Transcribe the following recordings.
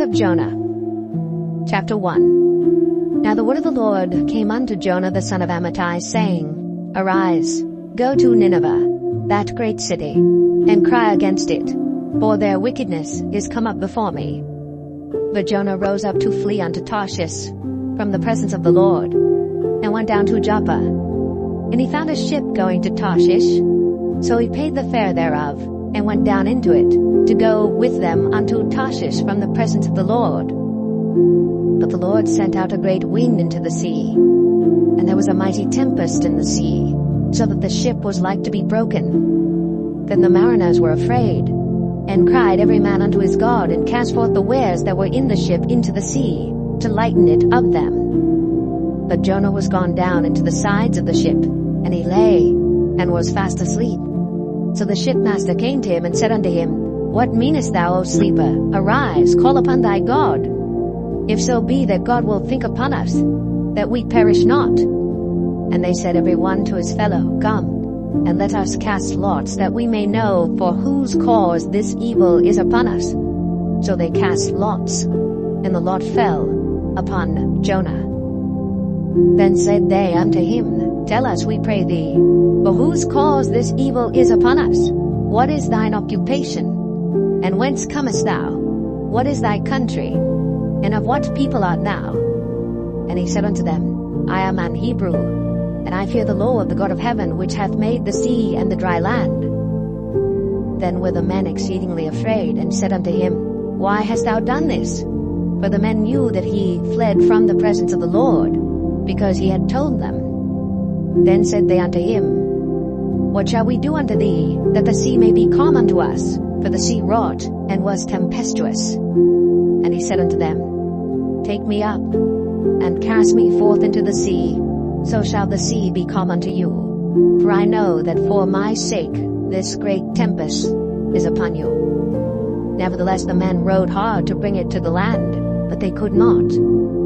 of Jonah. Chapter 1. Now the word of the Lord came unto Jonah the son of Amittai, saying, Arise, go to Nineveh, that great city, and cry against it, for their wickedness is come up before me. But Jonah rose up to flee unto Tarshish from the presence of the Lord, and went down to Joppa. And he found a ship going to Tarshish, so he paid the fare thereof, and went down into it, to go with them unto Tarshish from the presence of the Lord. But the Lord sent out a great wind into the sea, and there was a mighty tempest in the sea, so that the ship was like to be broken. Then the mariners were afraid, and cried every man unto his God, and cast forth the wares that were in the ship into the sea, to lighten it of them. But Jonah was gone down into the sides of the ship, and he lay, and was fast asleep. So the shipmaster came to him, and said unto him, What meanest thou, O sleeper? Arise, call upon thy God. If so be that God will think upon us, that we perish not. And they said every one to his fellow, Come, and let us cast lots, that we may know for whose cause this evil is upon us. So they cast lots, and the lot fell upon Jonah. Then said they unto him, Tell us, we pray thee, for whose cause this evil is upon us? What is thine occupation? And whence comest thou? What is thy country? And of what people art thou? And he said unto them, I am an Hebrew, and I fear the law of the God of heaven, which hath made the sea and the dry land. Then were the men exceedingly afraid, and said unto him, Why hast thou done this? For the men knew that he fled from the presence of the Lord, because he had told them. Then said they unto him, What shall we do unto thee, that the sea may be calm unto us? For the sea wrought, and was tempestuous. And he said unto them, Take me up, and cast me forth into the sea, so shall the sea be calm unto you. For I know that for my sake this great tempest is upon you. Nevertheless the men rowed hard to bring it to the land, but they could not,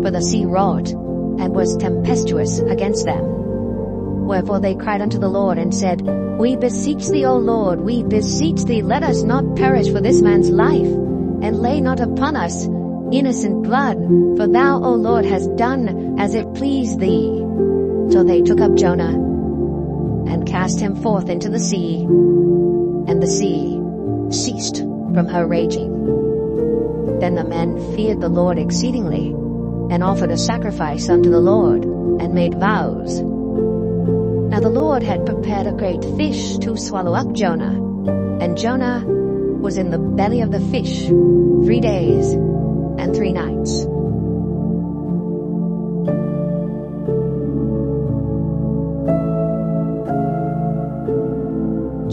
for the sea wrought, and was tempestuous against them. Wherefore they cried unto the Lord, and said, We beseech thee, O Lord, we beseech thee, let us not perish for this man's life, and lay not upon us innocent blood, for thou, O Lord, hast done as it pleased thee. So they took up Jonah, and cast him forth into the sea, and the sea ceased from her raging. Then the men feared the Lord exceedingly, and offered a sacrifice unto the Lord, and made vows. Now the Lord had prepared a great fish to swallow up Jonah, and Jonah was in the belly of the fish 3 days and 3 nights.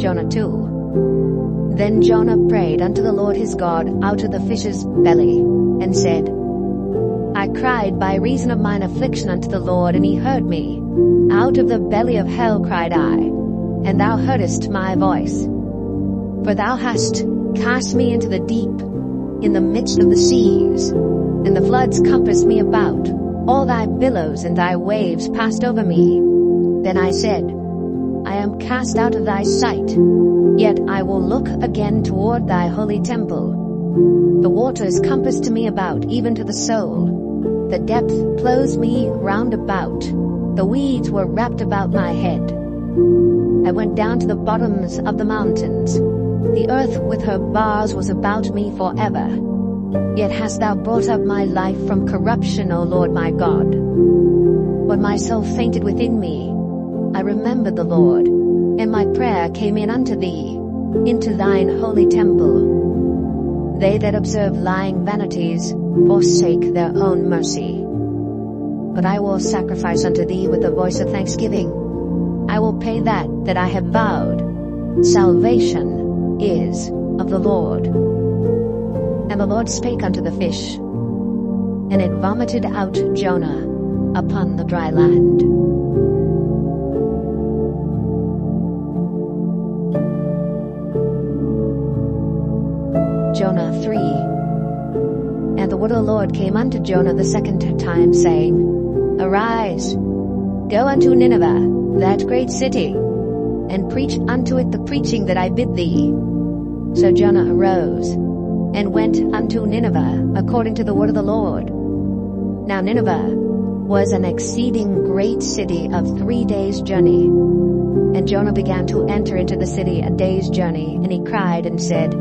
Jonah 2. Then Jonah prayed unto the Lord his God out of the fish's belly, and said, I cried by reason of mine affliction unto the Lord, and he heard me. Out of the belly of hell cried I, and thou heardest my voice. For thou hast cast me into the deep, in the midst of the seas, and the floods compassed me about. All thy billows and thy waves passed over me. Then I said, I am cast out of thy sight, yet I will look again toward thy holy temple. The waters compassed me about, even to the soul. The depth closed me round about. The weeds were wrapped about my head. I went down to the bottoms of the mountains. The earth with her bars was about me forever. Yet hast thou brought up my life from corruption, O Lord my God. When my soul fainted within me, I remembered the Lord, and my prayer came in unto thee, into thine holy temple. They that observe lying vanities forsake their own mercy. But I will sacrifice unto thee with the voice of thanksgiving. I will pay that I have vowed. Salvation is of the Lord. And the Lord spake unto the fish, and it vomited out Jonah upon the dry land. Jonah 3. And the word of the Lord came unto Jonah the second time, saying, Arise, go unto Nineveh, that great city, and preach unto it the preaching that I bid thee. So Jonah arose, and went unto Nineveh according to the word of the Lord. Now Nineveh was an exceeding great city of 3 days' journey. And Jonah began to enter into the city a day's journey, and he cried and said,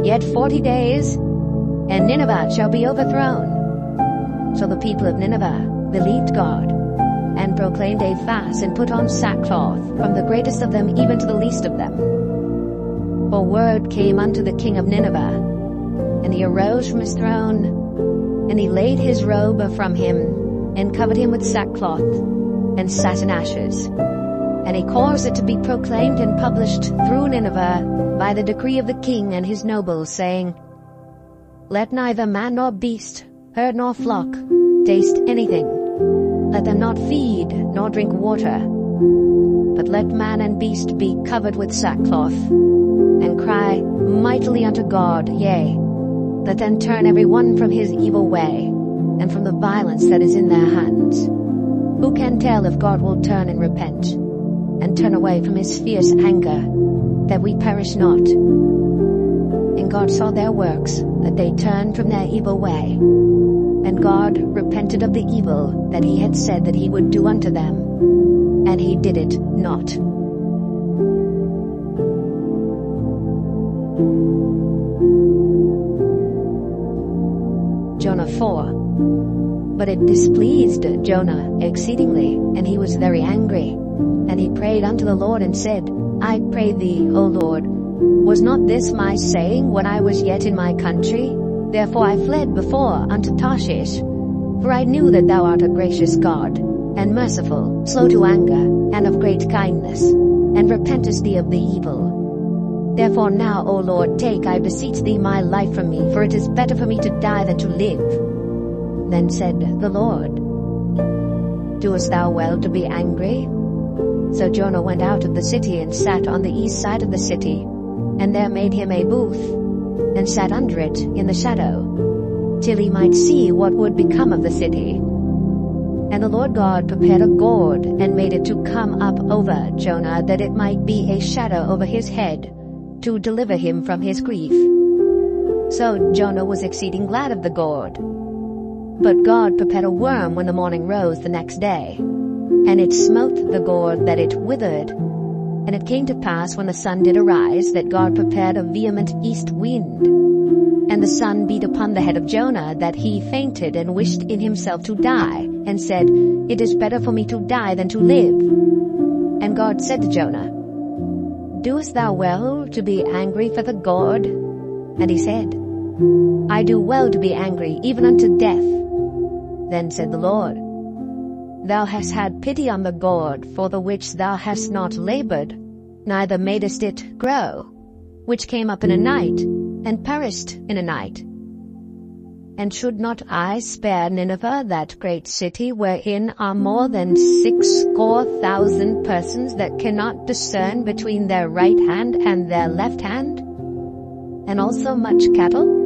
Yet 40 days, and Nineveh shall be overthrown. So the people of Nineveh believed God, and proclaimed a fast, and put on sackcloth, from the greatest of them even to the least of them. For word came unto the king of Nineveh, and he arose from his throne, and he laid his robe from him, and covered him with sackcloth, and sat in ashes. And he caused it to be proclaimed and published through Nineveh by the decree of the king and his nobles, saying, Let neither man nor beast, herd nor flock, taste anything. Let them not feed nor drink water, but let man and beast be covered with sackcloth, and cry mightily unto God, yea, let them turn every one from his evil way, and from the violence that is in their hands. Who can tell if God will turn and repent, and turn away from his fierce anger, that we perish not? And God saw their works, that they turned from their evil way. And God repented of the evil that he had said that he would do unto them, and he did it not. Jonah 4. But it displeased Jonah exceedingly, and he was very angry. And he prayed unto the Lord and said, I pray thee, O Lord, was not this my saying when I was yet in my country? Therefore I fled before unto Tarshish, for I knew that thou art a gracious God, and merciful, slow to anger, and of great kindness, and repentest thee of the evil. Therefore now, O Lord, take, I beseech thee, my life from me, for it is better for me to die than to live. Then said the Lord, Doest thou well to be angry? So Jonah went out of the city and sat on the east side of the city, and there made him a booth, and sat under it in the shadow, till he might see what would become of the city. And the Lord God prepared a gourd, and made it to come up over Jonah, that it might be a shadow over his head, to deliver him from his grief. So Jonah was exceeding glad of the gourd. But God prepared a worm when the morning rose the next day, and it smote the gourd that it withered. And it came to pass when the sun did arise, that God prepared a vehement east wind. And the sun beat upon the head of Jonah, that he fainted and wished in himself to die, and said, It is better for me to die than to live. And God said to Jonah, Doest thou well to be angry for the gourd? And he said, I do well to be angry, even unto death. Then said the Lord, Thou hast had pity on the gourd, for the which thou hast not labored, neither madest it grow, which came up in a night, and perished in a night. And should not I spare Nineveh, that great city, wherein are more than 60,000 persons that cannot discern between their right hand and their left hand, and also much cattle?